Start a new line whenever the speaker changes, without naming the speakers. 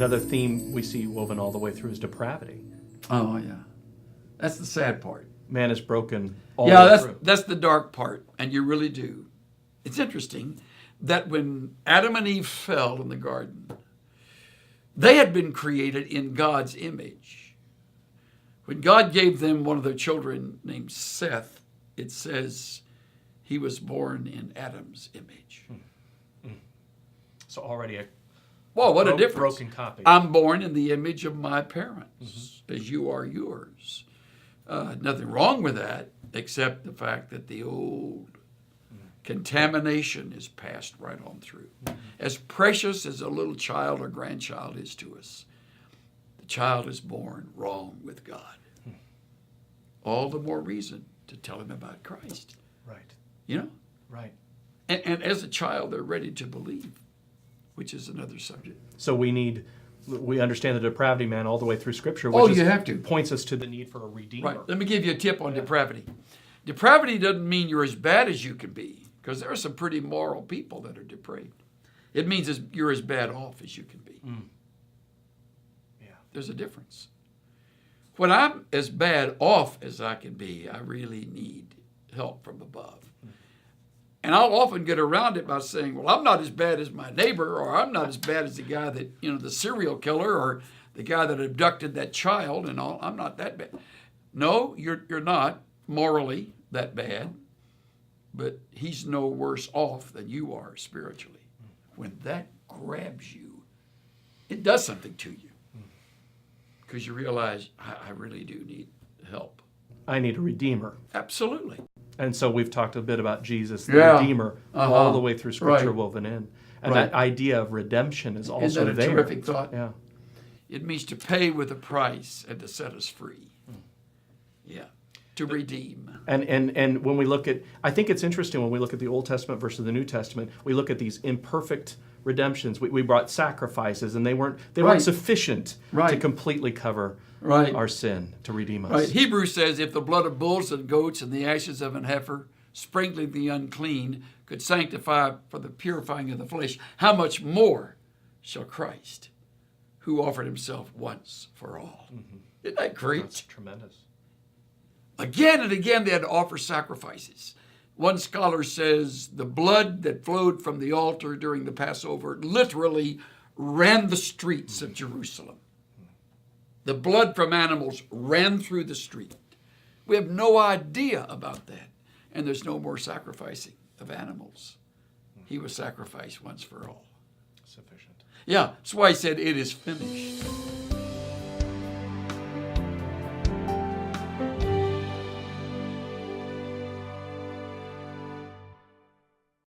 Another theme we see woven all the way through is depravity.
Oh, yeah. That's the sad part.
Man is broken all the way through.
That's the dark part, and you really do. It's interesting that when Adam and Eve fell in the garden, they had been created in God's image. When God gave them one of their children named Seth, it says he was born in Adam's image.
So already a
what a difference.
Broken copy.
I'm born in the image of my parents, as you are yours. Nothing wrong with that, except the fact that the old contamination is passed right on through. As precious as a little child or grandchild is to us, the child is born wrong with God. All the more reason to tell him about Christ.
Right.
You know?
Right.
And as a child, they're ready to believe, which is another subject.
So we understand the depravity, man, all the way through Scripture, which
you have to.
Points us to the need for a redeemer.
Right. Let me give you a tip on depravity. Depravity doesn't mean you're as bad as you can be, because there are some pretty moral people that are depraved. It means you're as bad off as you can be.
Yeah.
There's a difference. When I'm as bad off as I can be, I really need help from above. And I'll often get around it by saying, well, I'm not as bad as my neighbor, or I'm not as bad as the guy that, the serial killer, or the guy that abducted that child and all. I'm not that bad. No, you're not morally that bad, but he's no worse off than you are spiritually. When that grabs you, it does something to you. Because you realize, I really do need help.
I need a redeemer.
Absolutely.
And so we've talked a bit about Jesus, the Redeemer, all the way through Scripture woven in. And that idea of redemption is also
Isn't that a
there.
terrific thought?
Yeah.
It means to pay with a price and to set us free. Yeah. To redeem.
And when we look at, I think it's interesting when we look at the Old Testament versus the New Testament, we look at these imperfect redemptions. We brought sacrifices, and they weren't sufficient to completely cover our sin, to redeem us.
Right. Hebrews says, if the blood of bulls and goats and the ashes of an heifer, sprinkling the unclean, could sanctify for the purifying of the flesh, how much more shall Christ, who offered himself once for all? Isn't that great?
That's tremendous.
Again and again they had to offer sacrifices. One scholar says the blood that flowed from the altar during the Passover literally ran the streets of Jerusalem. The blood from animals ran through the street. We have no idea about that. And there's no more sacrificing of animals. He was sacrificed once for all.
Sufficient.
Yeah, that's why he said it is finished.